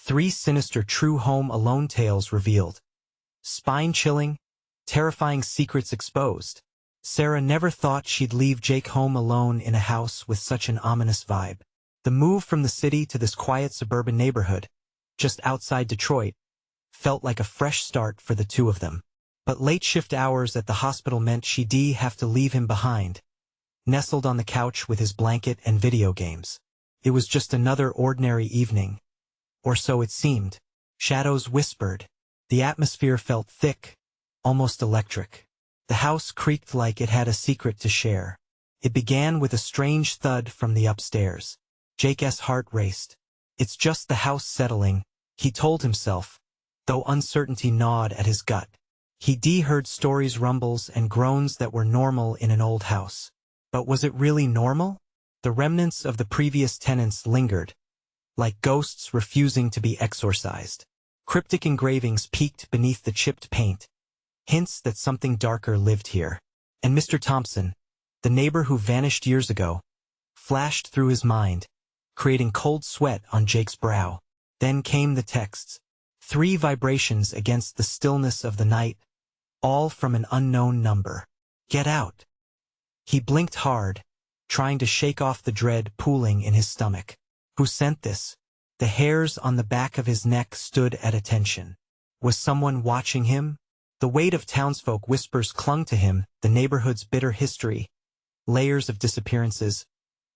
3 sinister true home alone tales revealed. Spine-chilling, terrifying secrets exposed. Sarah never thought she'd leave Jake home alone in a house with such an ominous vibe. The move from the city to this quiet suburban neighborhood, just outside Detroit, felt like a fresh start for the two of them. But late shift hours at the hospital meant she'd have to leave him behind, nestled on the couch with his blanket and video games. It was just another ordinary evening. Or so it seemed. Shadows whispered. The atmosphere felt thick, almost electric. The house creaked like it had a secret to share. It began with a strange thud from the upstairs. Jake's heart raced. It's just the house settling, he told himself, though uncertainty gnawed at his gut. He heard stories, rumbles, and groans that were normal in an old house. But was it really normal? The remnants of the previous tenants lingered, like ghosts refusing to be exorcised. Cryptic engravings peeked beneath the chipped paint, hints that something darker lived here. And Mr. Thompson, the neighbor who vanished years ago, flashed through his mind, creating cold sweat on Jake's brow. Then came the texts. 3 vibrations against the stillness of the night, all from an unknown number. Get out. He blinked hard, trying to shake off the dread pooling in his stomach. Who sent this? The hairs on the back of his neck stood at attention. Was someone watching him? The weight of townsfolk whispers clung to him, the neighborhood's bitter history, layers of disappearances,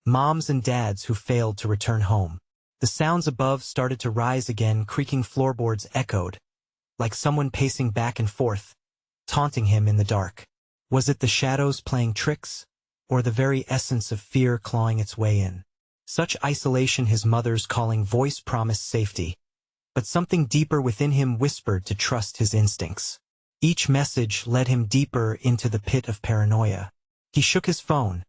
moms and dads who failed to return home. The sounds above started to rise again, creaking floorboards echoed, like someone pacing back and forth, taunting him in the dark. Was it the shadows playing tricks, or the very essence of fear clawing its way in? Such isolation, his mother's calling voice promised safety, but something deeper within him whispered to trust his instincts. Each message led him deeper into the pit of paranoia. He shook his phone,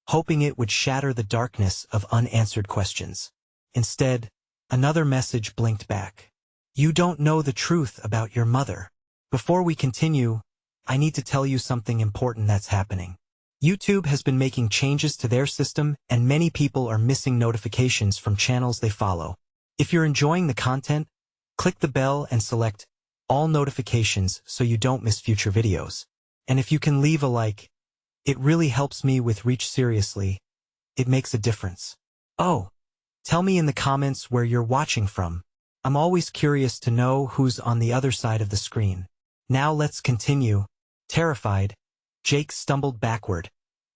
hoping it would shatter the darkness of unanswered questions. Instead, another message blinked back. You don't know the truth about your mother. Before we continue, I need to tell you something important that's happening. YouTube has been making changes to their system, and many people are missing notifications from channels they follow. If you're enjoying the content, click the bell and select all notifications so you don't miss future videos. And if you can leave a like, it really helps me with reach. Seriously. It makes a difference. Oh, tell me in the comments where you're watching from. I'm always curious to know who's on the other side of the screen. Now let's continue. Terrified, Jake stumbled backward,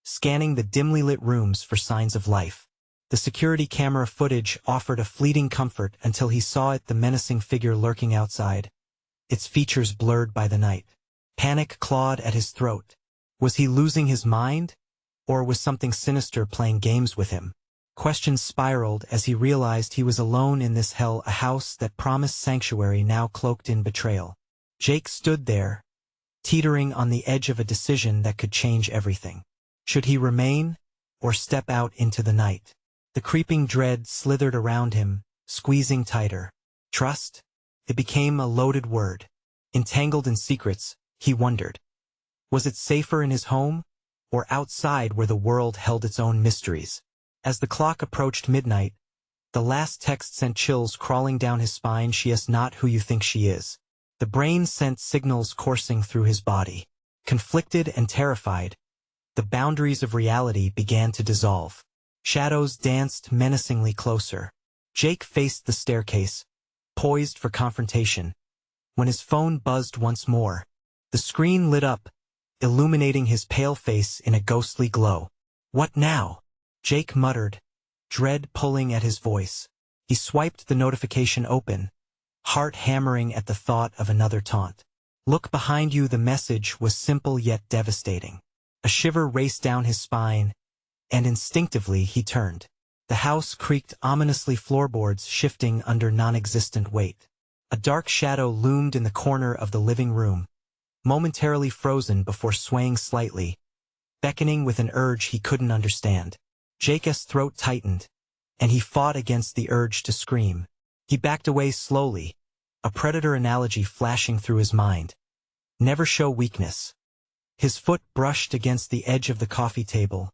scanning the dimly lit rooms for signs of life. The security camera footage offered a fleeting comfort until he saw the menacing figure lurking outside, its features blurred by the night. Panic clawed at his throat. Was he losing his mind? Or was something sinister playing games with him? Questions spiraled as he realized he was alone in this hell, a house that promised sanctuary now cloaked in betrayal. Jake stood there, teetering on the edge of a decision that could change everything. Should he remain, or step out into the night? The creeping dread slithered around him, squeezing tighter. Trust? It became a loaded word. Entangled in secrets, he wondered. Was it safer in his home, or outside where the world held its own mysteries? As the clock approached midnight, the last text sent chills crawling down his spine. She is not who you think she is. The brain sent signals coursing through his body. Conflicted and terrified, the boundaries of reality began to dissolve. Shadows danced menacingly closer. Jake faced the staircase, poised for confrontation, when his phone buzzed once more. The screen lit up, illuminating his pale face in a ghostly glow. What now? Jake muttered, dread pulling at his voice. He swiped the notification open, heart hammering at the thought of another taunt. Look behind you. The message was simple yet devastating. A shiver raced down his spine, and instinctively he turned. The house creaked ominously, floorboards shifting under non-existent weight. A dark shadow loomed in the corner of the living room, momentarily frozen before swaying slightly, beckoning with an urge he couldn't understand. Jake's throat tightened, and he fought against the urge to scream. He backed away slowly, a predator analogy flashing through his mind. Never show weakness. His foot brushed against the edge of the coffee table,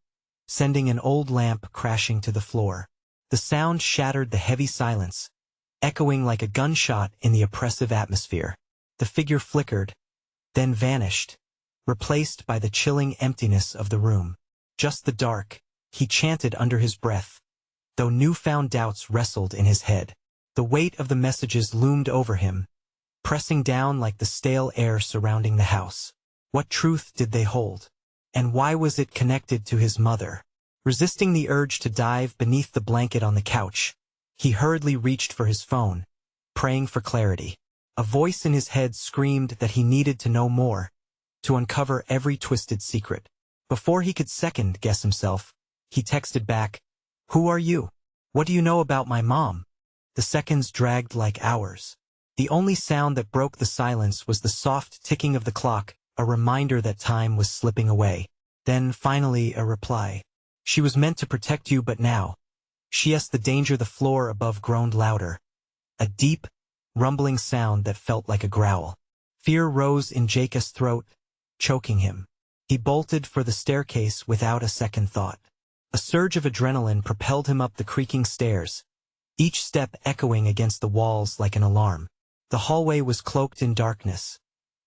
sending an old lamp crashing to the floor. The sound shattered the heavy silence, echoing like a gunshot in the oppressive atmosphere. The figure flickered, then vanished, replaced by the chilling emptiness of the room. Just the dark, he chanted under his breath, though newfound doubts wrestled in his head. The weight of the messages loomed over him, pressing down like the stale air surrounding the house. What truth did they hold? And why was it connected to his mother? Resisting the urge to dive beneath the blanket on the couch, he hurriedly reached for his phone, praying for clarity. A voice in his head screamed that he needed to know more, to uncover every twisted secret. Before he could second-guess himself, he texted back, "Who are you? What do you know about my mom?" The seconds dragged like hours. The only sound that broke the silence was the soft ticking of the clock, a reminder that time was slipping away. Then, finally, a reply. "She was meant to protect you, but now." The danger. The floor above groaned louder. A deep, rumbling sound that felt like a growl. Fear rose in Jacob's throat, choking him. He bolted for the staircase without a second thought. A surge of adrenaline propelled him up the creaking stairs, each step echoing against the walls like an alarm. The hallway was cloaked in darkness,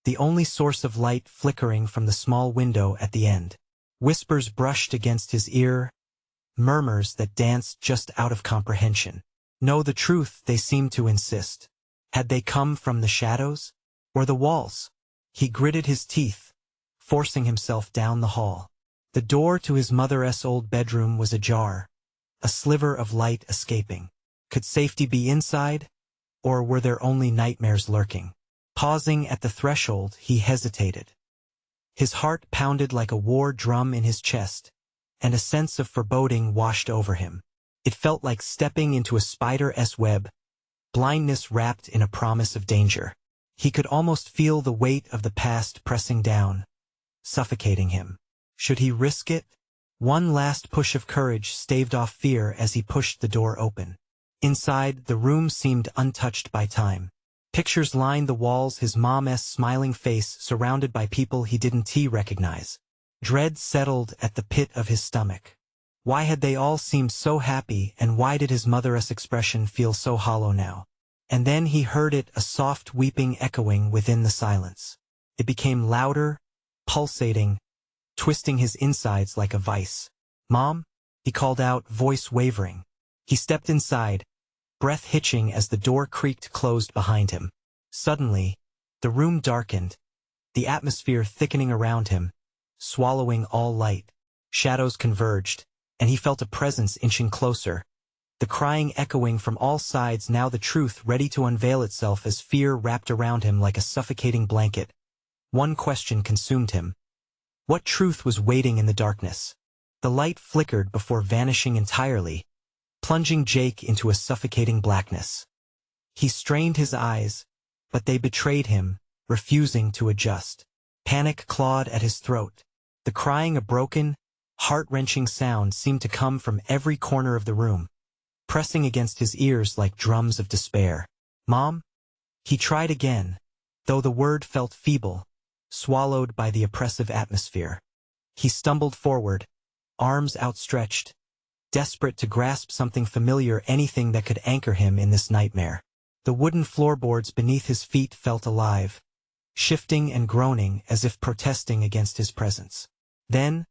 the only source of light flickering from the small window at the end. Whispers brushed against his ear, murmurs that danced just out of comprehension. "Know the truth," they seemed to insist. Had they come from the shadows? Or the walls? He gritted his teeth, forcing himself down the hall. The door to his mother's old bedroom was ajar, a sliver of light escaping. Could safety be inside? Or were there only nightmares lurking? Pausing at the threshold, he hesitated. His heart pounded like a war drum in his chest, and a sense of foreboding washed over him. It felt like stepping into a spider's web, blindness wrapped in a promise of danger. He could almost feel the weight of the past pressing down, suffocating him. Should he risk it? One last push of courage staved off fear as he pushed the door open. Inside, the room seemed untouched by time. Pictures lined the walls, his mom's smiling face surrounded by people he didn't recognize. Dread settled at the pit of his stomach. Why had they all seemed so happy, and why did his mother's expression feel so hollow now? And then he heard it, a soft weeping echoing within the silence. It became louder, pulsating, twisting his insides like a vice. "Mom?" he called out, voice wavering. He stepped inside, breath hitching as the door creaked closed behind him. Suddenly, the room darkened, the atmosphere thickening around him, swallowing all light. Shadows converged, and he felt a presence inching closer, the crying echoing from all sides, now the truth ready to unveil itself as fear wrapped around him like a suffocating blanket. One question consumed him. What truth was waiting in the darkness? The light flickered before vanishing entirely, plunging Jake into a suffocating blackness. He strained his eyes, but they betrayed him, refusing to adjust. Panic clawed at his throat. The crying, a broken, heart-wrenching sound, seemed to come from every corner of the room, pressing against his ears like drums of despair. "Mom?" He tried again, though the word felt feeble, swallowed by the oppressive atmosphere. He stumbled forward, arms outstretched, desperate to grasp something familiar, anything that could anchor him in this nightmare. The wooden floorboards beneath his feet felt alive, shifting and groaning as if protesting against his presence. Then,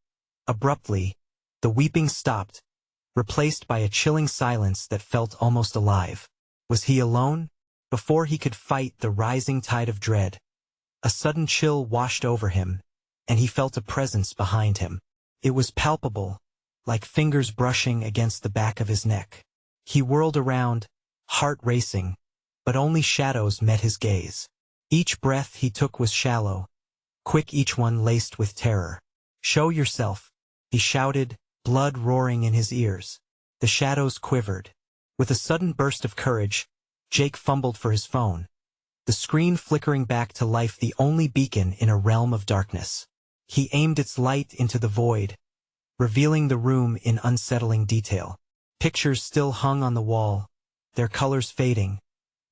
abruptly, the weeping stopped, replaced by a chilling silence that felt almost alive. Was he alone? Before he could fight the rising tide of dread, a sudden chill washed over him, and he felt a presence behind him. It was palpable, like fingers brushing against the back of his neck. He whirled around, heart racing, but only shadows met his gaze. Each breath he took was shallow, quick, each one laced with terror. "Show yourself," he shouted, blood roaring in his ears. The shadows quivered. With a sudden burst of courage, Jake fumbled for his phone, the screen flickering back to life, the only beacon in a realm of darkness. He aimed its light into the void, revealing the room in unsettling detail. Pictures still hung on the wall, their colors fading,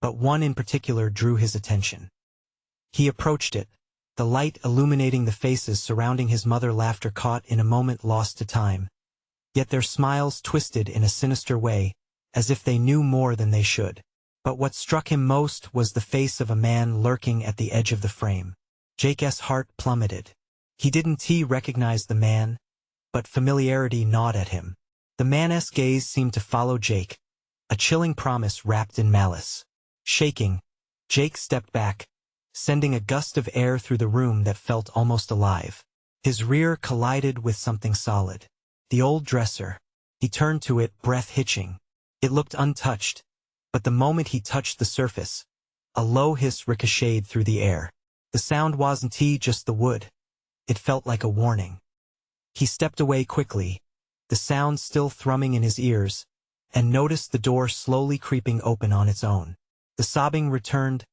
but one in particular drew his attention. He approached it, the light illuminating the faces surrounding his mother, laughter caught in a moment lost to time. Yet their smiles twisted in a sinister way, as if they knew more than they should. But what struck him most was the face of a man lurking at the edge of the frame. Jake's heart plummeted. He didn't recognize the man, but familiarity gnawed at him. The man's gaze seemed to follow Jake, a chilling promise wrapped in malice. Shaking, Jake stepped back, sending a gust of air through the room that felt almost alive. His rear collided with something solid. The old dresser. He turned to it, breath hitching. It looked untouched, but the moment he touched the surface, a low hiss ricocheted through the air. The sound wasn't just the wood. It felt like a warning. He stepped away quickly, the sound still thrumming in his ears, and noticed the door slowly creeping open on its own. The sobbing returned,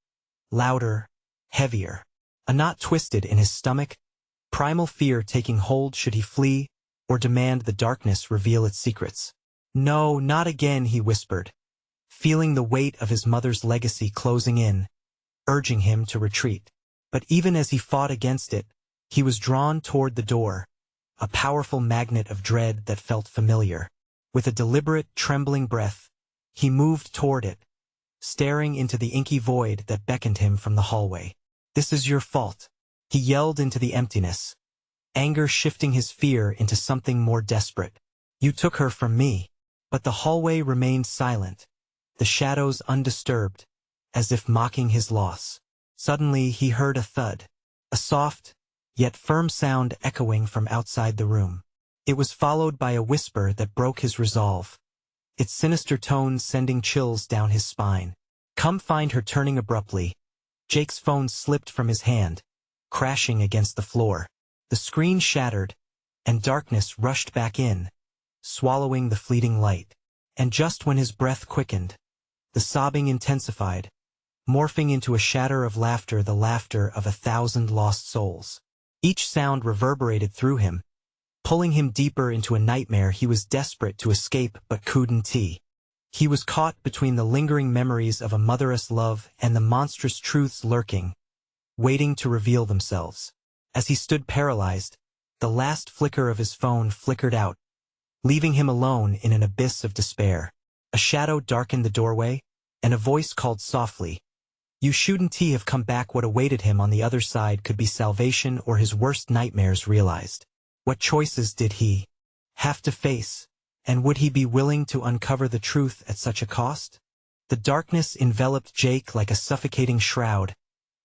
louder, heavier. A knot twisted in his stomach, primal fear taking hold should he flee, or demand the darkness reveal its secrets. "No, not again," he whispered, feeling the weight of his mother's legacy closing in, urging him to retreat. But even as he fought against it, he was drawn toward the door, a powerful magnet of dread that felt familiar. With a deliberate, trembling breath, he moved toward it, staring into the inky void that beckoned him from the hallway. "This is your fault," he yelled into the emptiness, anger shifting his fear into something more desperate. "You took her from me." But the hallway remained silent, the shadows undisturbed, as if mocking his loss. Suddenly he heard a thud, a soft, yet firm sound echoing from outside the room. It was followed by a whisper that broke his resolve, its sinister tones sending chills down his spine. "Come find her." Turning abruptly, Jake's phone slipped from his hand, crashing against the floor. The screen shattered, and darkness rushed back in, swallowing the fleeting light. And just when his breath quickened, the sobbing intensified, morphing into a shatter of laughter, the laughter of 1,000 lost souls. Each sound reverberated through him, pulling him deeper into a nightmare he was desperate to escape but couldn't. He was caught between the lingering memories of a motherless love and the monstrous truths lurking, waiting to reveal themselves. As he stood paralyzed, the last flicker of his phone flickered out, leaving him alone in an abyss of despair. A shadow darkened the doorway, and a voice called softly, "You shouldn't have come back." What awaited him on the other side could be salvation or his worst nightmares realized. What choices did he have to face, and would he be willing to uncover the truth at such a cost? The darkness enveloped Jake like a suffocating shroud,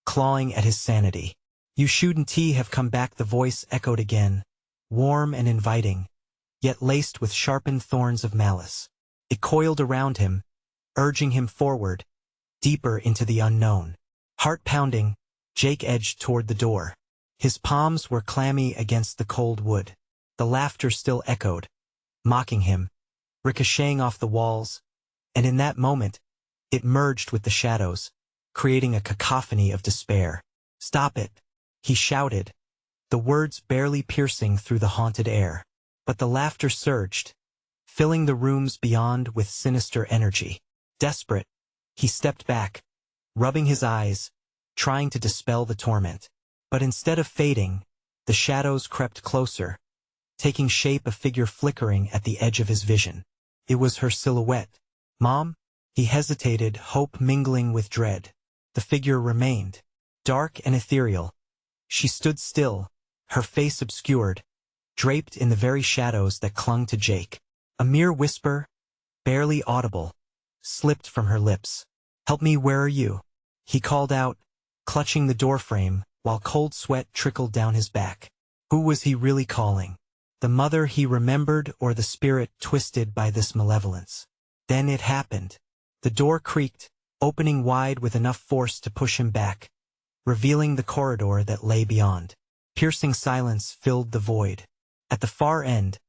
clawing at his sanity. "You shouldn't have come back," the voice echoed again, warm and inviting, yet laced with sharpened thorns of malice. It coiled around him, urging him forward, deeper into the unknown. Heart pounding, Jake edged toward the door. His palms were clammy against the cold wood. The laughter still echoed, mocking him, ricocheting off the walls, and in that moment, it merged with the shadows, creating a cacophony of despair. "Stop it," he shouted, the words barely piercing through the haunted air. But the laughter surged, filling the rooms beyond with sinister energy. Desperate, he stepped back, rubbing his eyes, trying to dispel the torment. But instead of fading, the shadows crept closer, taking shape, a figure flickering at the edge of his vision. It was her silhouette. "Mom?" He hesitated, hope mingling with dread. The figure remained, dark and ethereal. She stood still, her face obscured, draped in the very shadows that clung to Jake. A mere whisper, barely audible, slipped from her lips. "Help me, where are you?" he called out, clutching the doorframe, while cold sweat trickled down his back. Who was he really calling? The mother he remembered, or the spirit twisted by this malevolence? Then it happened. The door creaked, opening wide with enough force to push him back, revealing the corridor that lay beyond. Piercing silence filled the void. At the far end,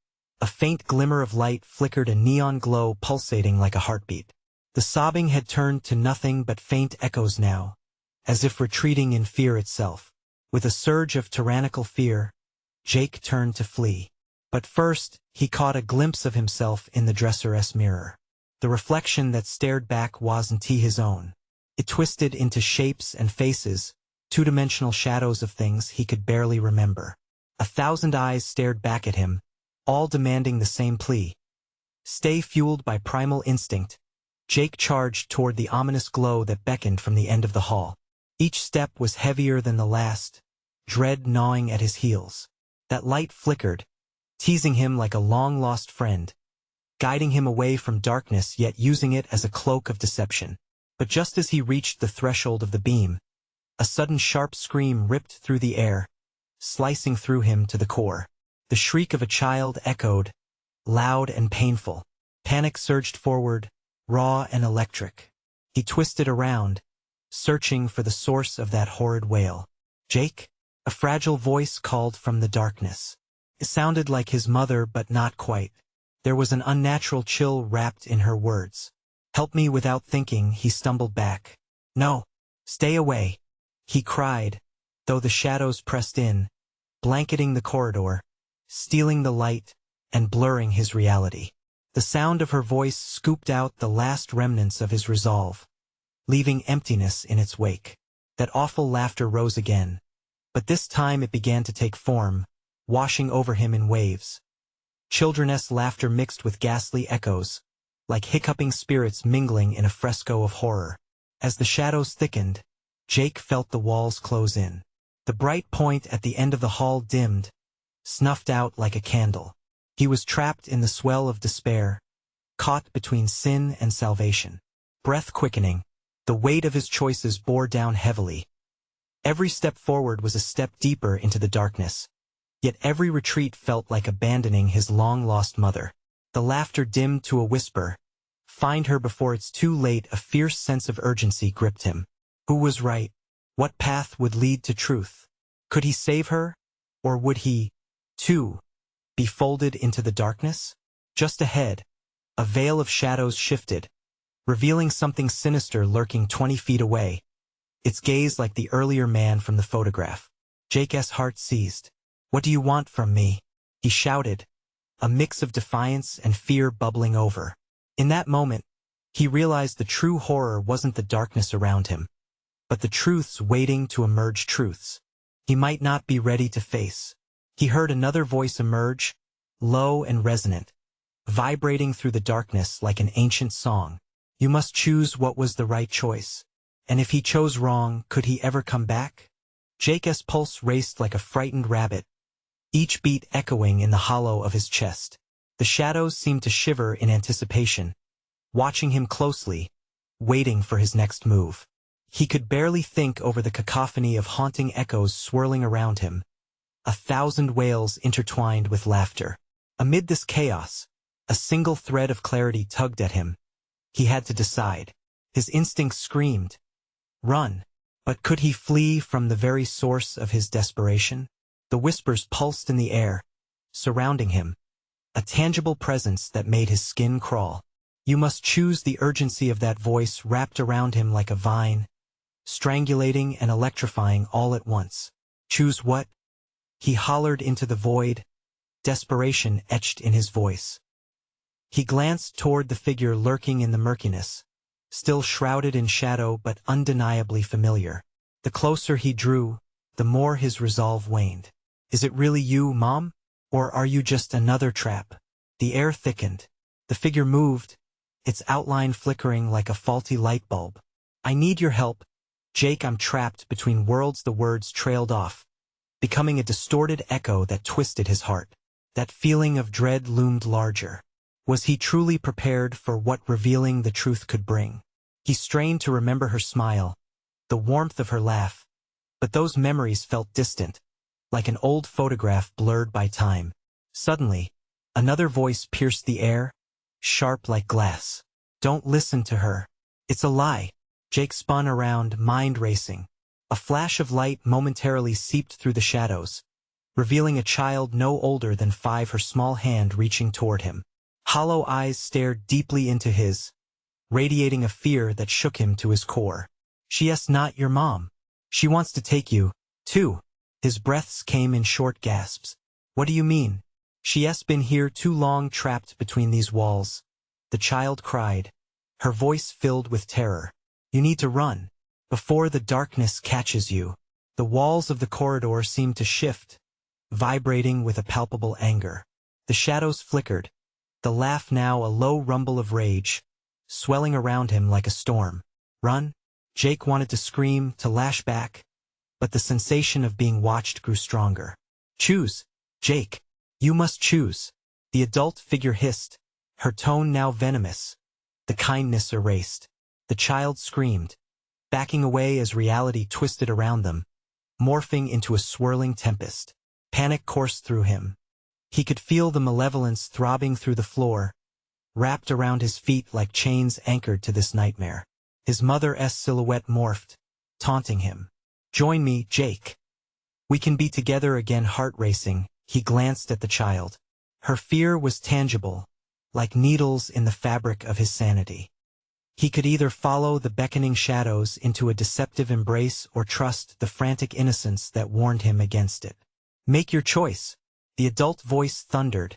a faint glimmer of light flickered, a neon glow pulsating like a heartbeat. The sobbing had turned to nothing but faint echoes now, as if retreating in fear itself. With a surge of tyrannical fear, Jake turned to flee. But first, he caught a glimpse of himself in the dresser's mirror. The reflection that stared back wasn't his own. It twisted into shapes and faces, two-dimensional shadows of things he could barely remember. 1,000 eyes stared back at him, all demanding the same plea. Stay. Fueled by primal instinct, Jake charged toward the ominous glow that beckoned from the end of the hall. Each step was heavier than the last, dread gnawing at his heels. That light flickered, teasing him like a long-lost friend, guiding him away from darkness yet using it as a cloak of deception. But just as he reached the threshold of the beam, a sudden sharp scream ripped through the air, slicing through him to the core. The shriek of a child echoed, loud and painful. Panic surged forward, raw and electric. He twisted around, searching for the source of that horrid wail. "Jake?" A fragile voice called from the darkness. It sounded like his mother, but not quite. There was an unnatural chill wrapped in her words. "Help me." Without thinking, he stumbled back. "No, stay away," he cried, though the shadows pressed in, blanketing the corridor, stealing the light, and blurring his reality. The sound of her voice scooped out the last remnants of his resolve, leaving emptiness in its wake. That awful laughter rose again, but this time it began to take form, washing over him in waves. Children's laughter mixed with ghastly echoes, like hiccuping spirits mingling in a fresco of horror. As the shadows thickened, Jake felt the walls close in. The bright point at the end of the hall dimmed, snuffed out like a candle. He was trapped in the swell of despair, caught between sin and salvation. Breath quickening, the weight of his choices bore down heavily. Every step forward was a step deeper into the darkness, yet every retreat felt like abandoning his long-lost mother. The laughter dimmed to a whisper. Find her before it's too late. A fierce sense of urgency gripped him. Who was right? What path would lead to truth? Could he save her? Or would he, too, be folded into the darkness? Just ahead, a veil of shadows shifted, revealing something sinister lurking 20 feet away, its gaze like the earlier man from the photograph. Jake's heart seized. "What do you want from me?" he shouted, a mix of defiance and fear bubbling over. In that moment, he realized the true horror wasn't the darkness around him, but the truths waiting to emerge, truths he might not be ready to face. He heard another voice emerge, low and resonant, vibrating through the darkness like an ancient song. You must choose what was the right choice. And if he chose wrong, could he ever come back? Jake's pulse raced like a frightened rabbit, each beat echoing in the hollow of his chest. The shadows seemed to shiver in anticipation, watching him closely, waiting for his next move. He could barely think over the cacophony of haunting echoes swirling around him, 1,000 wails intertwined with laughter. Amid this chaos, a single thread of clarity tugged at him. He had to decide. His instincts screamed, run. But could he flee from the very source of his desperation? The whispers pulsed in the air, surrounding him, a tangible presence that made his skin crawl. You must choose. The urgency of that voice wrapped around him like a vine, strangulating and electrifying all at once. Choose what? He hollered into the void, desperation etched in his voice. He glanced toward the figure lurking in the murkiness, still shrouded in shadow but undeniably familiar. The closer he drew, the more his resolve waned. Is it really you, Mom? Or are you just another trap? The air thickened. The figure moved, its outline flickering like a faulty light bulb. I need your help, Jake. I'm trapped between worlds. The words trailed off, becoming a distorted echo that twisted his heart. That feeling of dread loomed larger. Was he truly prepared for what revealing the truth could bring? He strained to remember her smile, the warmth of her laugh, but those memories felt distant, like an old photograph blurred by time. Suddenly, another voice pierced the air, sharp like glass. Don't listen to her. It's a lie. Jake spun around, mind racing. A flash of light momentarily seeped through the shadows, revealing a child no older than 5, her small hand reaching toward him. Hollow eyes stared deeply into his, radiating a fear that shook him to his core. She's not your mom. She wants to take you, too. His breaths came in short gasps. What do you mean? She's been here too long, trapped between these walls. The child cried, her voice filled with terror. You need to run, before the darkness catches you. The walls of the corridor seemed to shift, vibrating with a palpable anger. The shadows flickered, the laugh now a low rumble of rage, swelling around him like a storm. Run? Jake wanted to scream, to lash back, but the sensation of being watched grew stronger. Choose, Jake. You must choose. The adult figure hissed, her tone now venomous, the kindness erased. The child screamed, backing away as reality twisted around them, morphing into a swirling tempest. Panic coursed through him. He could feel the malevolence throbbing through the floor, wrapped around his feet like chains anchored to this nightmare. His mother's silhouette morphed, taunting him. Join me, Jake. We can be together again. Heart racing, he glanced at the child. Her fear was tangible, like needles in the fabric of his sanity. He could either follow the beckoning shadows into a deceptive embrace or trust the frantic innocence that warned him against it. Make your choice, the adult voice thundered,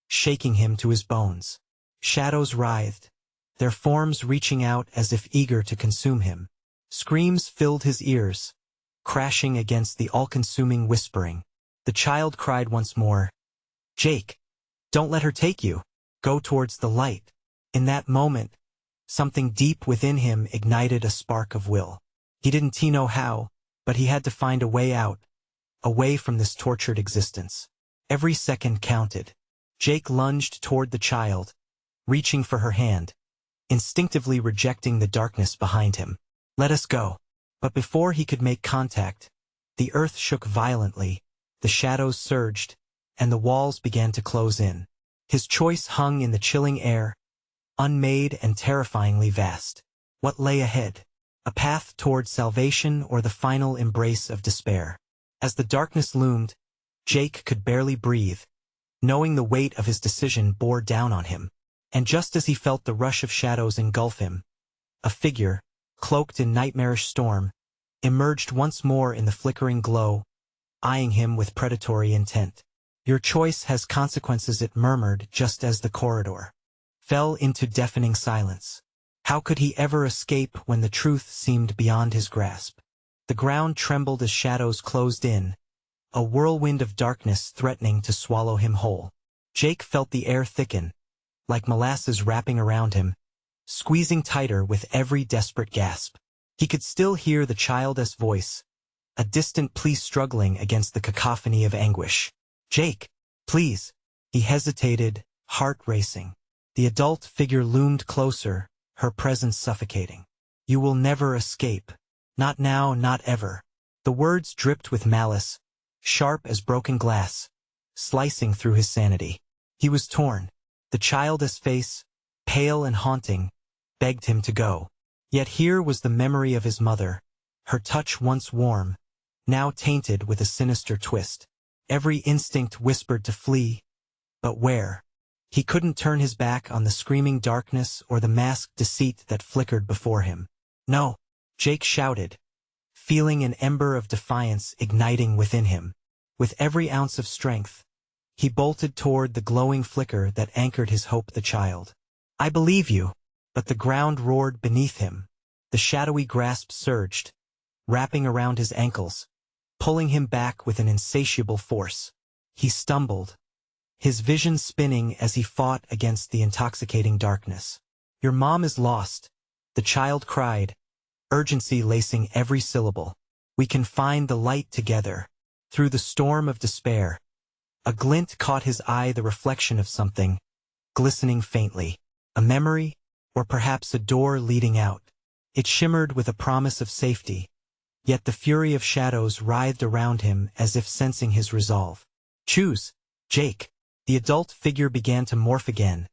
shaking him to his bones. Shadows writhed, their forms reaching out as if eager to consume him. Screams filled his ears, crashing against the all-consuming whispering. The child cried once more, Jake, don't let her take you. Go towards the light. In that moment, something deep within him ignited a spark of will. He didn't know how, but he had to find a way out, away from this tortured existence. Every second counted. Jake lunged toward the child, reaching for her hand, instinctively rejecting the darkness behind him. Let us go. But before he could make contact, the earth shook violently, the shadows surged, and the walls began to close in. His choice hung in the chilling air, unmade and terrifyingly vast. What lay ahead? A path toward salvation or the final embrace of despair? As the darkness loomed, Jake could barely breathe, knowing the weight of his decision bore down on him. And just as he felt the rush of shadows engulf him, a figure, cloaked in nightmarish storm, emerged once more in the flickering glow, eyeing him with predatory intent. Your choice has consequences, it murmured just as the corridor fell into deafening silence. How could he ever escape when the truth seemed beyond his grasp? The ground trembled as shadows closed in, a whirlwind of darkness threatening to swallow him whole. Jake felt the air thicken, like molasses wrapping around him, squeezing tighter with every desperate gasp. He could still hear the child's voice, a distant plea struggling against the cacophony of anguish. Jake, please. He hesitated, heart racing. The adult figure loomed closer, her presence suffocating. You will never escape. Not now, not ever. The words dripped with malice, sharp as broken glass, slicing through his sanity. He was torn. The child's face, pale and haunting, begged him to go. Yet here was the memory of his mother, her touch once warm, now tainted with a sinister twist. Every instinct whispered to flee, but where? He couldn't turn his back on the screaming darkness or the masked deceit that flickered before him. No, Jake shouted, feeling an ember of defiance igniting within him. With every ounce of strength, he bolted toward the glowing flicker that anchored his hope. The child. I believe you. But the ground roared beneath him. The shadowy grasp surged, wrapping around his ankles, pulling him back with an insatiable force. He stumbled, his vision spinning as he fought against the intoxicating darkness. Your mom is lost, the child cried, urgency lacing every syllable. We can find the light together. Through the storm of despair, a glint caught his eye, the reflection of something, glistening faintly. A memory, or perhaps a door leading out. It shimmered with a promise of safety, yet the fury of shadows writhed around him as if sensing his resolve. Choose, Jake. The adult figure began to morph again,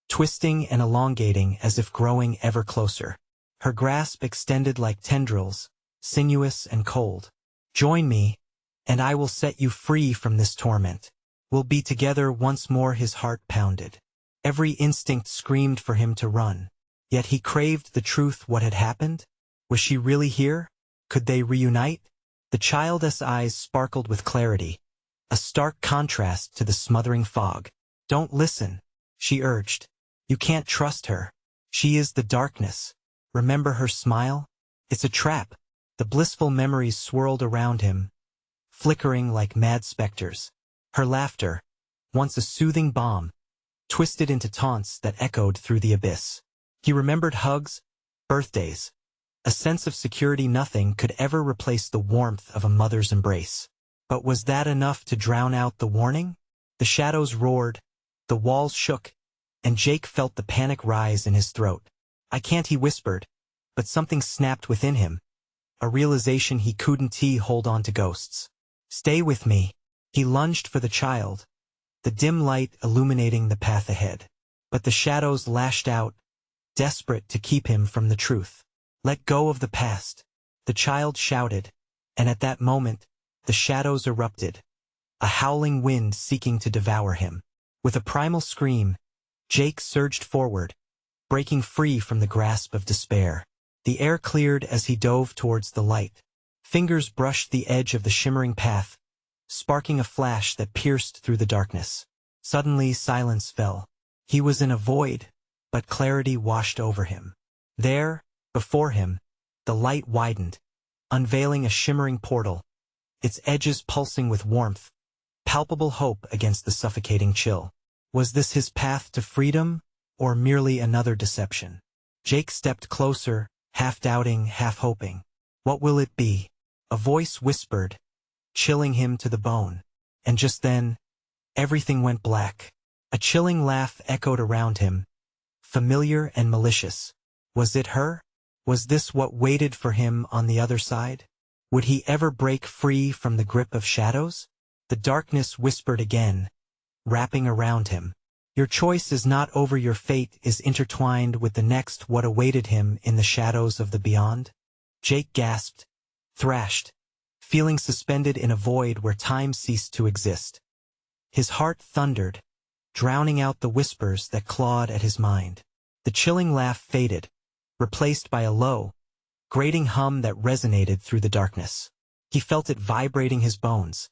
twisting and elongating as if growing ever closer. Her grasp extended like tendrils, sinuous and cold. Join me, and I will set you free from this torment. We'll be together once more. His heart pounded. Every instinct screamed for him to run. Yet he craved the truth. What had happened? Was she really here? Could they reunite? The child's eyes sparkled with clarity, a stark contrast to the smothering fog. Don't listen, she urged. You can't trust her. She is the darkness. Remember her smile? It's a trap. The blissful memories swirled around him, flickering like mad specters. Her laughter, once a soothing balm, twisted into taunts that echoed through the abyss. He remembered hugs, birthdays, a sense of security. Nothing could ever replace the warmth of a mother's embrace. But was that enough to drown out the warning? The shadows roared, the walls shook, and Jake felt the panic rise in his throat. "I can't," he whispered, but something snapped within him, a realization he couldn't hold on to ghosts. "Stay with me." He lunged for the child, the dim light illuminating the path ahead. But the shadows lashed out, desperate to keep him from the truth. "Let go of the past," the child shouted, and at that moment, the shadows erupted, a howling wind seeking to devour him. With a primal scream, Jake surged forward, breaking free from the grasp of despair. The air cleared as he dove towards the light. Fingers brushed the edge of the shimmering path, sparking a flash that pierced through the darkness. Suddenly silence fell. He was in a void, but clarity washed over him. There, before him, the light widened, unveiling a shimmering portal, its edges pulsing with warmth, palpable hope against the suffocating chill. Was this his path to freedom, or merely another deception? Jake stepped closer, half doubting, half hoping. "What will it be?" a voice whispered, chilling him to the bone. And just then, everything went black. A chilling laugh echoed around him, familiar and malicious. Was it her? Was this what waited for him on the other side? Would he ever break free from the grip of shadows? The darkness whispered again, wrapping around him. "Your choice is not over. Your fate is intertwined with the next." What awaited him in the shadows of the beyond? Jake gasped, thrashed, feeling suspended in a void where time ceased to exist. His heart thundered, drowning out the whispers that clawed at his mind. The chilling laugh faded, replaced by a low, grating hum that resonated through the darkness. He felt it vibrating his bones,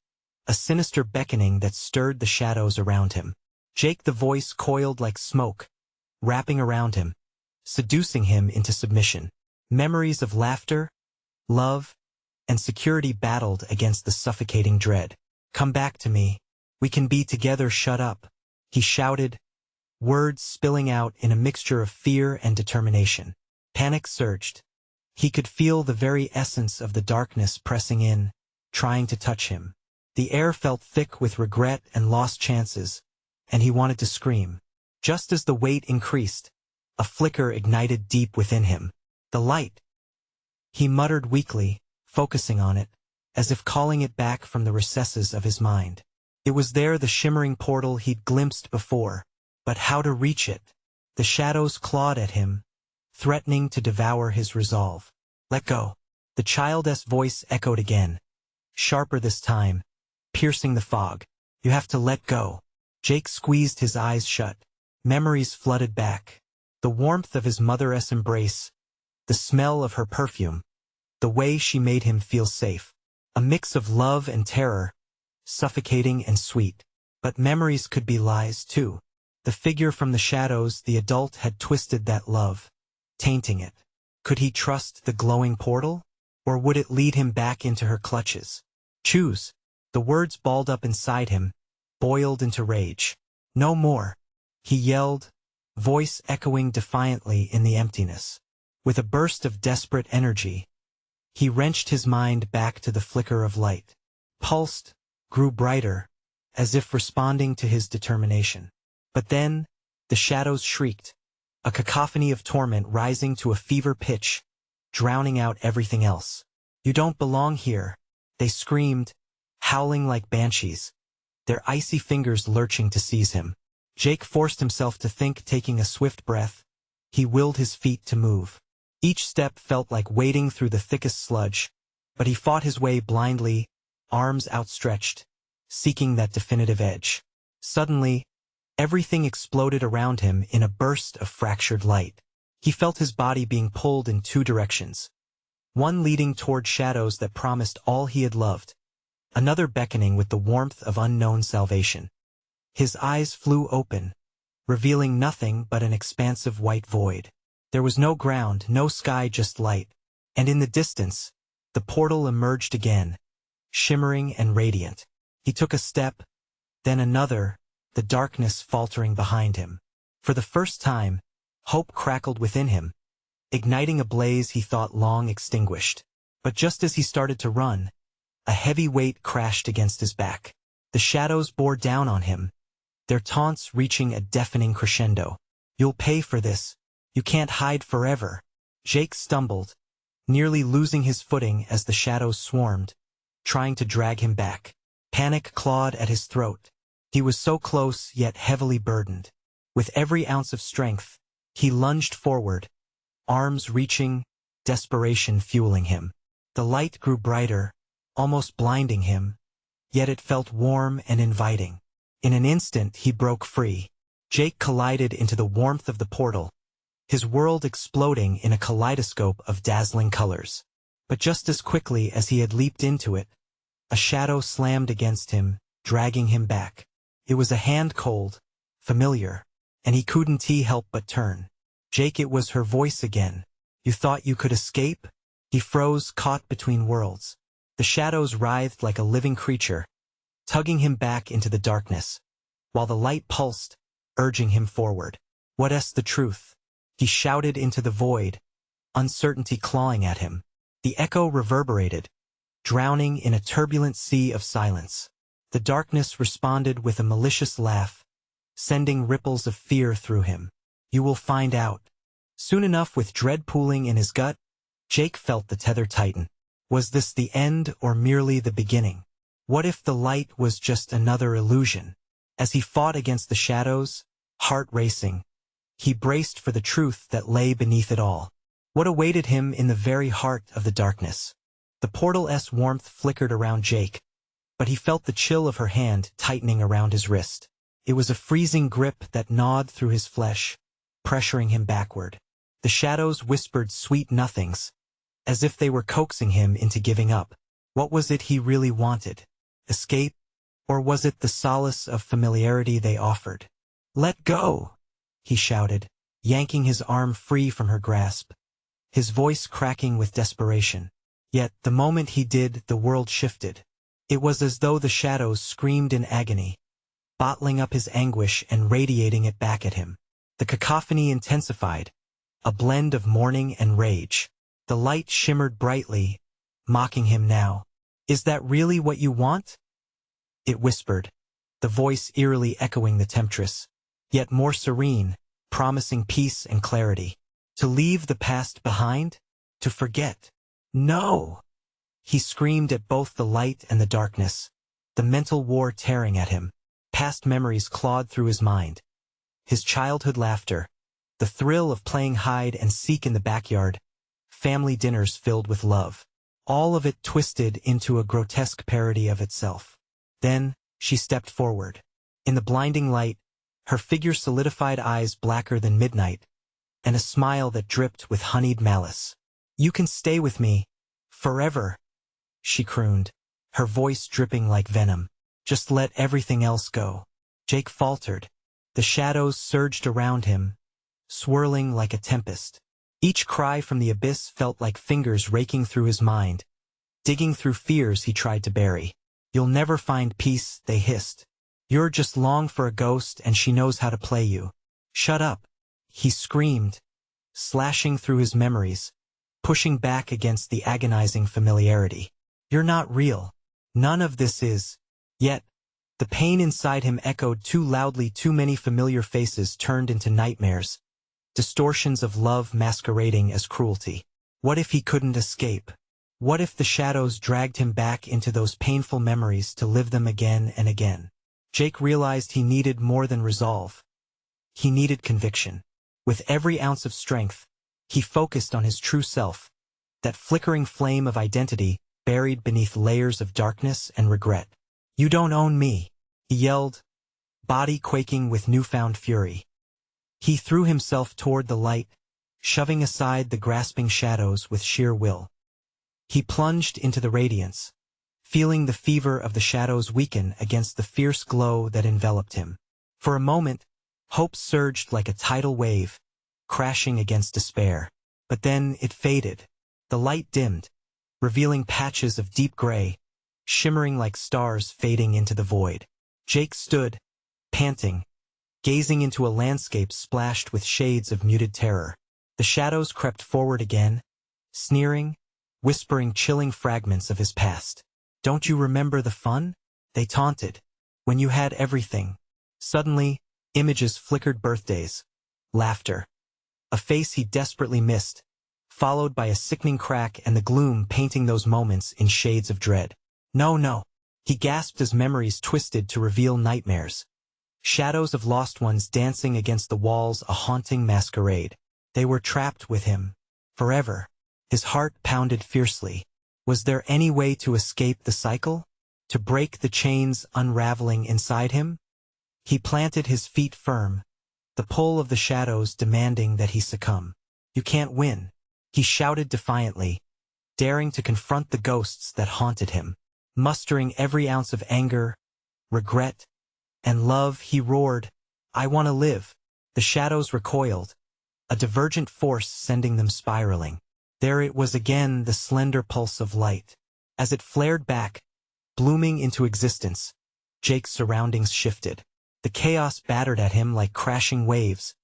a sinister beckoning that stirred the shadows around him. Jake, the voice coiled like smoke, wrapping around him, seducing him into submission. Memories of laughter, love, and security battled against the suffocating dread. "Come back to me. We can be together." "Shut up," he shouted, words spilling out in a mixture of fear and determination. Panic surged. He could feel the very essence of the darkness pressing in, trying to touch him. The air felt thick with regret and lost chances, and he wanted to scream. Just as the weight increased, a flicker ignited deep within him. The light. He muttered weakly, focusing on it, as if calling it back from the recesses of his mind. It was there, the shimmering portal he'd glimpsed before. But how to reach it? The shadows clawed at him, threatening to devour his resolve. "Let go." The child's voice echoed again, sharper this time, piercing the fog. "You have to let go." Jake squeezed his eyes shut. Memories flooded back. The warmth of his mother's embrace, the smell of her perfume, the way she made him feel safe. A mix of love and terror, suffocating and sweet. But memories could be lies too. The figure from the shadows, the adult, had twisted that love, tainting it. Could he trust the glowing portal? Or would it lead him back into her clutches? "Choose." The words balled up inside him, boiled into rage. "No more," he yelled, voice echoing defiantly in the emptiness. With a burst of desperate energy, he wrenched his mind back to the flicker of light. Pulsed, grew brighter, as if responding to his determination. But then, the shadows shrieked, a cacophony of torment rising to a fever pitch, drowning out everything else. "You don't belong here," they screamed, howling like banshees, their icy fingers lurching to seize him. Jake forced himself to think, taking a swift breath. He willed his feet to move. Each step felt like wading through the thickest sludge, but he fought his way blindly, arms outstretched, seeking that definitive edge. Suddenly, everything exploded around him in a burst of fractured light. He felt his body being pulled in two directions, one leading toward shadows that promised all he had loved, another beckoning with the warmth of unknown salvation. His eyes flew open, revealing nothing but an expansive white void. There was no ground, no sky, just light. And in the distance, the portal emerged again, shimmering and radiant. He took a step, then another, the darkness faltering behind him. For the first time, Hope crackled within him, igniting a blaze he thought long extinguished. But just as he started to run, a heavy weight crashed against his back. The shadows bore down on him, their taunts reaching a deafening crescendo. "You'll pay for this. You can't hide forever." Jake stumbled, nearly losing his footing as the shadows swarmed, trying to drag him back. Panic clawed at his throat. He was so close, yet heavily burdened. With every ounce of strength, he lunged forward, arms reaching, desperation fueling him. The light grew brighter, almost blinding him, yet it felt warm and inviting. In an instant he broke free. Jake collided into the warmth of the portal, his world exploding in a kaleidoscope of dazzling colors. But just as quickly as he had leaped into it, a shadow slammed against him, dragging him back. It was a hand cold, familiar, and he couldn't help but turn. "Jake," it was her voice again. "You thought you could escape?" He froze, caught between worlds. The shadows writhed like a living creature, tugging him back into the darkness, while the light pulsed, urging him forward. "What's the truth?" he shouted into the void, uncertainty clawing at him. The echo reverberated, drowning in a turbulent sea of silence. The darkness responded with a malicious laugh, sending ripples of fear through him. "You will find out." Soon enough, with dread pooling in his gut, Jake felt the tether tighten. Was this the end or merely the beginning? What if the light was just another illusion? As he fought against the shadows, heart racing, he braced for the truth that lay beneath it all. What awaited him in the very heart of the darkness? The portal's warmth flickered around Jake, but he felt the chill of her hand tightening around his wrist. It was a freezing grip that gnawed through his flesh, pressuring him backward. The shadows whispered sweet nothings, as if they were coaxing him into giving up. What was it he really wanted? Escape? Or was it the solace of familiarity they offered? "Let go!" he shouted, yanking his arm free from her grasp, his voice cracking with desperation. Yet, the moment he did, the world shifted. It was as though the shadows screamed in agony, bottling up his anguish and radiating it back at him. The cacophony intensified, a blend of mourning and rage. The light shimmered brightly, mocking him now. "Is that really what you want?" it whispered, the voice eerily echoing the temptress, yet more serene, promising peace and clarity. "To leave the past behind? To forget?" "No!" he screamed at both the light and the darkness, the mental war tearing at him. Past memories clawed through his mind. His childhood laughter, the thrill of playing hide and seek in the backyard, family dinners filled with love. All of it twisted into a grotesque parody of itself. Then, she stepped forward. In the blinding light, her figure solidified, eyes blacker than midnight, and a smile that dripped with honeyed malice. "You can stay with me, forever," she crooned, her voice dripping like venom. "Just let everything else go." Jake faltered. The shadows surged around him, swirling like a tempest. Each cry from the abyss felt like fingers raking through his mind, digging through fears he tried to bury. "You'll never find peace," they hissed. "You're just long for a ghost and she knows how to play you." "Shut up," he screamed, slashing through his memories, pushing back against the agonizing familiarity. "You're not real. None of this is." Yet, the pain inside him echoed too loudly. Too many familiar faces turned into nightmares, distortions of love masquerading as cruelty. What if he couldn't escape? What if the shadows dragged him back into those painful memories to live them again and again? Jake realized he needed more than resolve. He needed conviction. With every ounce of strength, he focused on his true self, that flickering flame of identity buried beneath layers of darkness and regret. "You don't own me," he yelled, body quaking with newfound fury. He threw himself toward the light, shoving aside the grasping shadows with sheer will. He plunged into the radiance, feeling the fever of the shadows weaken against the fierce glow that enveloped him. For a moment, hope surged like a tidal wave, crashing against despair. But then it faded. The light dimmed, revealing patches of deep gray, shimmering like stars fading into the void. Jake stood, panting, gazing into a landscape splashed with shades of muted terror. The shadows crept forward again, sneering, whispering chilling fragments of his past. "Don't you remember the fun?" they taunted. "When you had everything." Suddenly, images flickered: birthdays, laughter, a face he desperately missed, followed by a sickening crack and the gloom painting those moments in shades of dread. "No, no," he gasped as memories twisted to reveal nightmares. Shadows of lost ones dancing against the walls, a haunting masquerade. They were trapped with him, forever. His heart pounded fiercely. Was there any way to escape the cycle? To break the chains unraveling inside him? He planted his feet firm, the pull of the shadows demanding that he succumb. "You can't win," he shouted defiantly, daring to confront the ghosts that haunted him. Mustering every ounce of anger, regret, and love, he roared, "I want to live." The shadows recoiled, a divergent force sending them spiraling. There it was again, the slender pulse of light. As it flared back, blooming into existence, Jake's surroundings shifted. The chaos battered at him like crashing waves,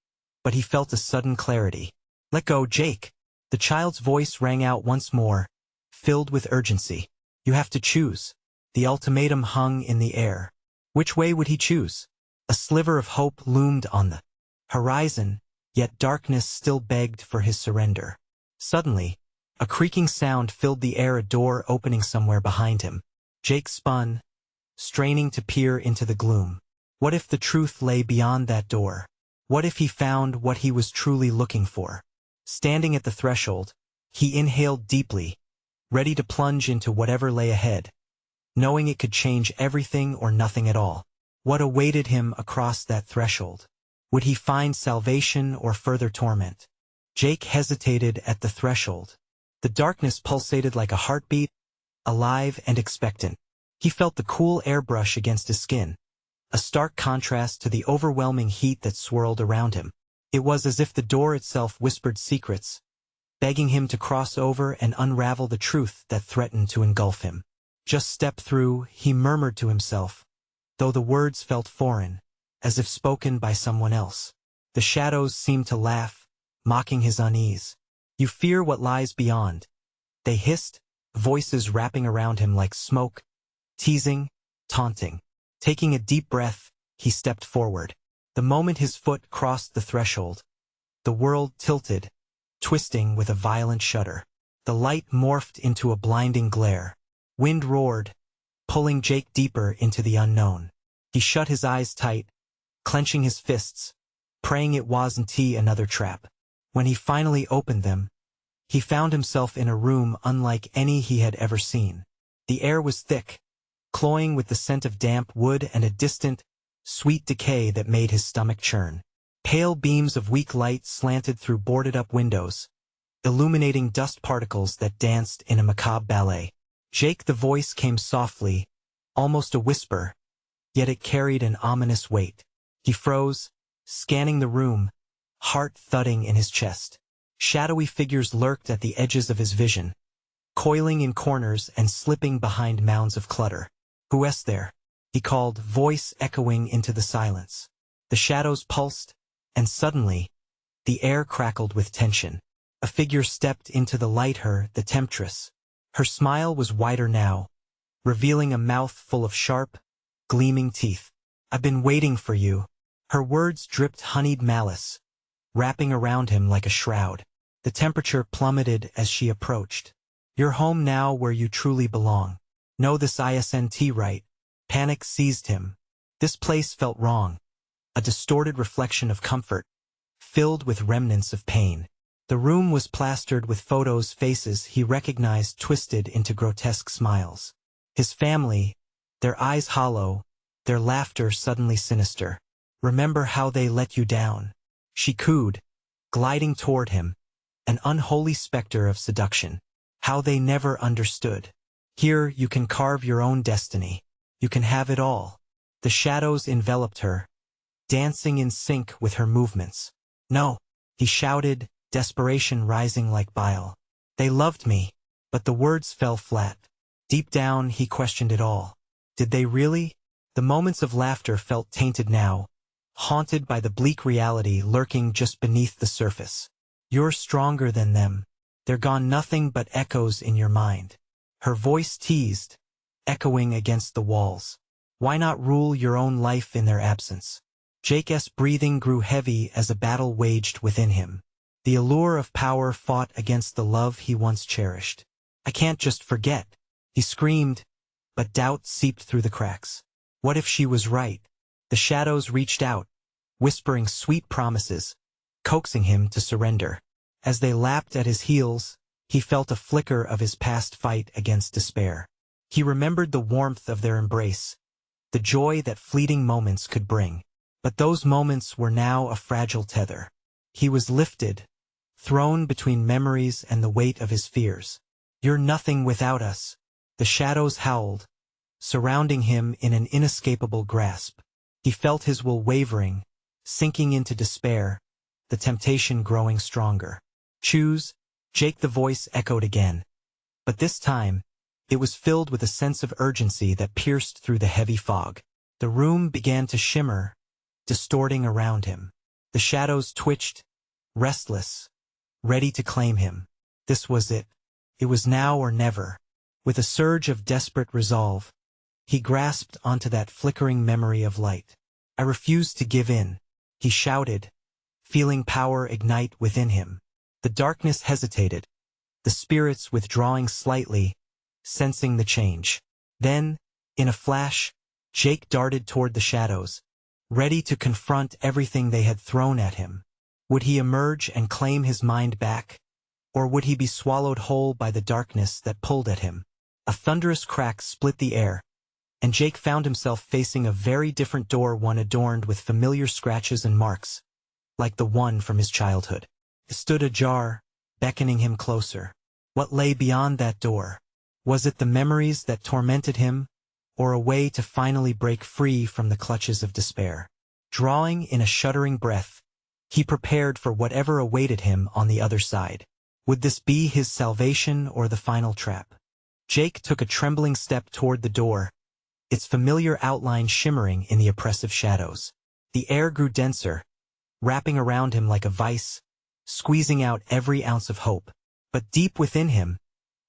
but he felt a sudden clarity. "Let go, Jake." The child's voice rang out once more, filled with urgency. "You have to choose." The ultimatum hung in the air. Which way would he choose? A sliver of hope loomed on the horizon, yet darkness still begged for his surrender. Suddenly, a creaking sound filled the air, a door opening somewhere behind him. Jake spun, straining to peer into the gloom. What if the truth lay beyond that door? What if he found what he was truly looking for? Standing at the threshold, he inhaled deeply, ready to plunge into whatever lay ahead, knowing it could change everything or nothing at all. What awaited him across that threshold? Would he find salvation or further torment? Jake hesitated at the threshold. The darkness pulsated like a heartbeat, alive and expectant. He felt the cool air brush against his skin, a stark contrast to the overwhelming heat that swirled around him. It was as if the door itself whispered secrets, begging him to cross over and unravel the truth that threatened to engulf him. "Just step through," he murmured to himself, though the words felt foreign, as if spoken by someone else. The shadows seemed to laugh, mocking his unease. "You fear what lies beyond," they hissed, voices wrapping around him like smoke, teasing, taunting. Taking a deep breath, he stepped forward. The moment his foot crossed the threshold, the world tilted, twisting with a violent shudder. The light morphed into a blinding glare. Wind roared, pulling Jake deeper into the unknown. He shut his eyes tight, clenching his fists, praying it wasn't another trap. When he finally opened them, he found himself in a room unlike any he had ever seen. The air was thick, cloying with the scent of damp wood and a distant, sweet decay that made his stomach churn. Pale beams of weak light slanted through boarded-up windows, illuminating dust particles that danced in a macabre ballet. "Jake," the voice came softly, almost a whisper, yet it carried an ominous weight. He froze, scanning the room, heart thudding in his chest. Shadowy figures lurked at the edges of his vision, coiling in corners and slipping behind mounds of clutter. "Who's there?" he called, voice echoing into the silence. The shadows pulsed, and suddenly, the air crackled with tension. A figure stepped into the light, the temptress. Her smile was wider now, revealing a mouth full of sharp, gleaming teeth. "I've been waiting for you." Her words dripped honeyed malice, wrapping around him like a shroud. The temperature plummeted as she approached. "You're home now, where you truly belong. Know this isn't right." Panic seized him. This place felt wrong, a distorted reflection of comfort, filled with remnants of pain. The room was plastered with photos, faces he recognized twisted into grotesque smiles. His family, their eyes hollow, their laughter suddenly sinister. "Remember how they let you down?" she cooed, gliding toward him, an unholy specter of seduction. "How they never understood. Here you can carve your own destiny. You can have it all." The shadows enveloped her, dancing in sync with her movements. "No," he shouted, desperation rising like bile. "They loved me." But the words fell flat. Deep down, he questioned it all. Did they really? The moments of laughter felt tainted now, haunted by the bleak reality lurking just beneath the surface. You're stronger than them. They're gone, nothing but echoes in your mind. Her voice teased, echoing against the walls. Why not rule your own life in their absence? Jake's breathing grew heavy as a battle waged within him. The allure of power fought against the love he once cherished. I can't just forget, he screamed, but doubt seeped through the cracks. What if she was right? The shadows reached out, whispering sweet promises, coaxing him to surrender. As they lapped at his heels, he felt a flicker of his past fight against despair. He remembered the warmth of their embrace, the joy that fleeting moments could bring. But those moments were now a fragile tether. He was lifted, thrown between memories and the weight of his fears. You're nothing without us. The shadows howled, surrounding him in an inescapable grasp. He felt his will wavering, sinking into despair, the temptation growing stronger. Choose, Jake, the voice echoed again. But this time, it was filled with a sense of urgency that pierced through the heavy fog. The room began to shimmer, distorting around him. The shadows twitched, restless, ready to claim him. This was it. It was now or never. With a surge of desperate resolve, he grasped onto that flickering memory of light. I refuse to give in, he shouted, feeling power ignite within him. The darkness hesitated, the spirits withdrawing slightly, sensing the change. Then, in a flash, Jake darted toward the shadows, ready to confront everything they had thrown at him. Would he emerge and claim his mind back? Or would he be swallowed whole by the darkness that pulled at him? A thunderous crack split the air, and Jake found himself facing a very different door, one adorned with familiar scratches and marks, like the one from his childhood. It stood ajar, beckoning him closer. What lay beyond that door? Was it the memories that tormented him, or a way to finally break free from the clutches of despair? Drawing in a shuddering breath, he prepared for whatever awaited him on the other side. Would this be his salvation or the final trap? Jake took a trembling step toward the door, its familiar outline shimmering in the oppressive shadows. The air grew denser, wrapping around him like a vice, squeezing out every ounce of hope. But deep within him,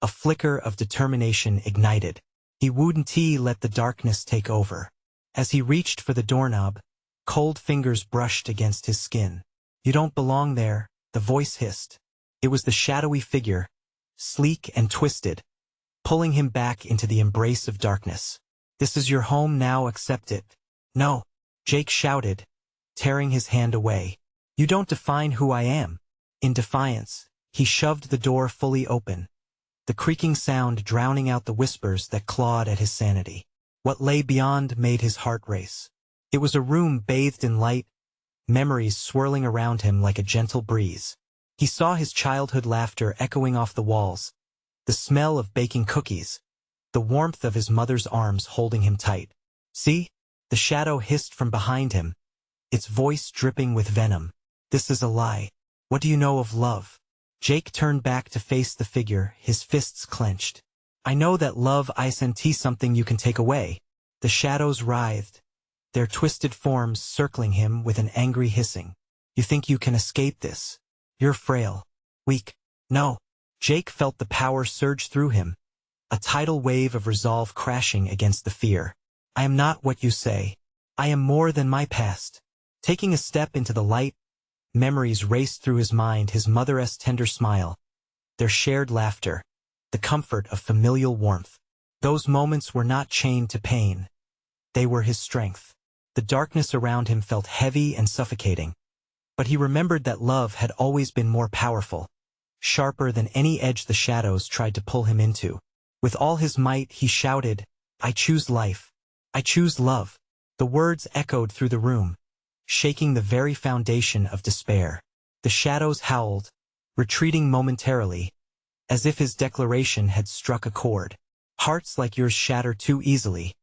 a flicker of determination ignited. He wouldn't let the darkness take over. As he reached for the doorknob, cold fingers brushed against his skin. You don't belong there, the voice hissed. It was the shadowy figure, sleek and twisted, pulling him back into the embrace of darkness. This is your home now, accept it. No, Jake shouted, tearing his hand away. You don't define who I am. In defiance, he shoved the door fully open, the creaking sound drowning out the whispers that clawed at his sanity. What lay beyond made his heart race. It was a room bathed in light, memories swirling around him like a gentle breeze. He saw his childhood laughter echoing off the walls, the smell of baking cookies, the warmth of his mother's arms holding him tight. See? The shadow hissed from behind him, its voice dripping with venom. This is a lie. What do you know of love? Jake turned back to face the figure, his fists clenched. I know that love isn't something you can take away. The shadows writhed, their twisted forms circling him with an angry hissing. You think you can escape this? You're frail, weak. No. Jake felt the power surge through him, a tidal wave of resolve crashing against the fear. I am not what you say. I am more than my past. Taking a step into the light, memories raced through his mind, his mother's tender smile, their shared laughter, the comfort of familial warmth. Those moments were not chained to pain. They were his strength. The darkness around him felt heavy and suffocating, but he remembered that love had always been more powerful, sharper than any edge the shadows tried to pull him into. With all his might, he shouted, I choose life. I choose love. The words echoed through the room, shaking the very foundation of despair. The shadows howled, retreating momentarily, as if his declaration had struck a chord. Hearts like yours shatter too easily,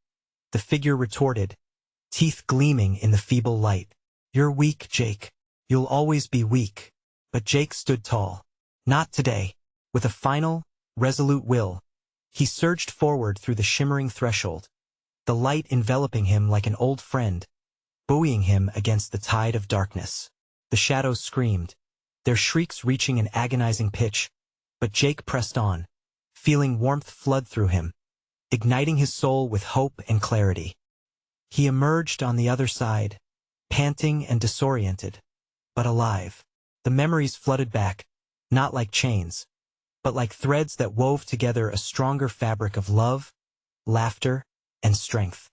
the figure retorted, teeth gleaming in the feeble light. You're weak, Jake. You'll always be weak. But Jake stood tall. Not today. With a final, resolute will, he surged forward through the shimmering threshold, the light enveloping him like an old friend, buoying him against the tide of darkness. The shadows screamed, their shrieks reaching an agonizing pitch, but Jake pressed on, feeling warmth flood through him, igniting his soul with hope and clarity. He emerged on the other side, panting and disoriented, but alive. The memories flooded back, not like chains, but like threads that wove together a stronger fabric of love, laughter, and strength.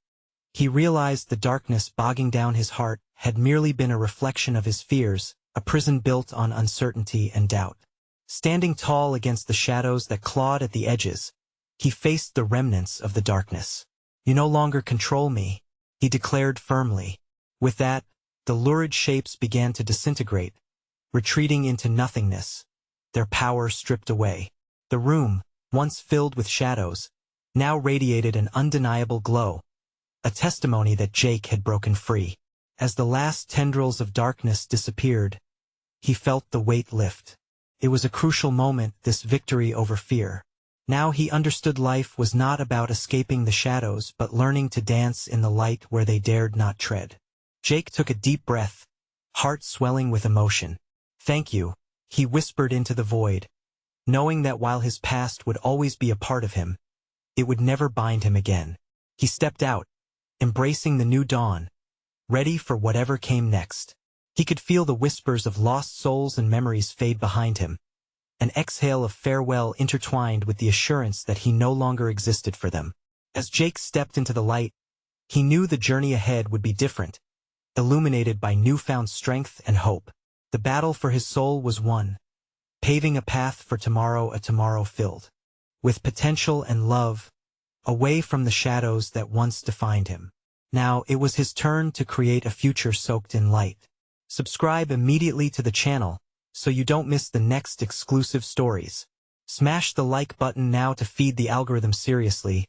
He realized the darkness bogging down his heart had merely been a reflection of his fears, a prison built on uncertainty and doubt. Standing tall against the shadows that clawed at the edges, he faced the remnants of the darkness. "You no longer control me," he declared firmly. With that, the lurid shapes began to disintegrate, retreating into nothingness, their power stripped away. The room, once filled with shadows, now radiated an undeniable glow, a testimony that Jake had broken free. As the last tendrils of darkness disappeared, he felt the weight lift. It was a crucial moment, this victory over fear. Now he understood life was not about escaping the shadows but learning to dance in the light where they dared not tread. Jake took a deep breath, heart swelling with emotion. "Thank you," he whispered into the void, knowing that while his past would always be a part of him, it would never bind him again. He stepped out, embracing the new dawn, ready for whatever came next. He could feel the whispers of lost souls and memories fade behind him, an exhale of farewell intertwined with the assurance that he no longer existed for them. As Jake stepped into the light, he knew the journey ahead would be different, illuminated by newfound strength and hope. The battle for his soul was won, paving a path for tomorrow, a tomorrow filled with potential and love, away from the shadows that once defined him. Now it was his turn to create a future soaked in light. Subscribe immediately to the channel so you don't miss the next exclusive stories. Smash the like button now to feed the algorithm seriously.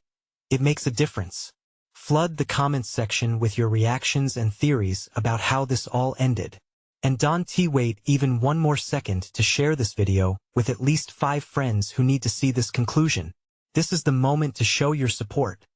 It makes a difference. Flood the comments section with your reactions and theories about how this all ended. And don't wait even one more second to share this video with at least 5 friends who need to see this conclusion. This is the moment to show your support.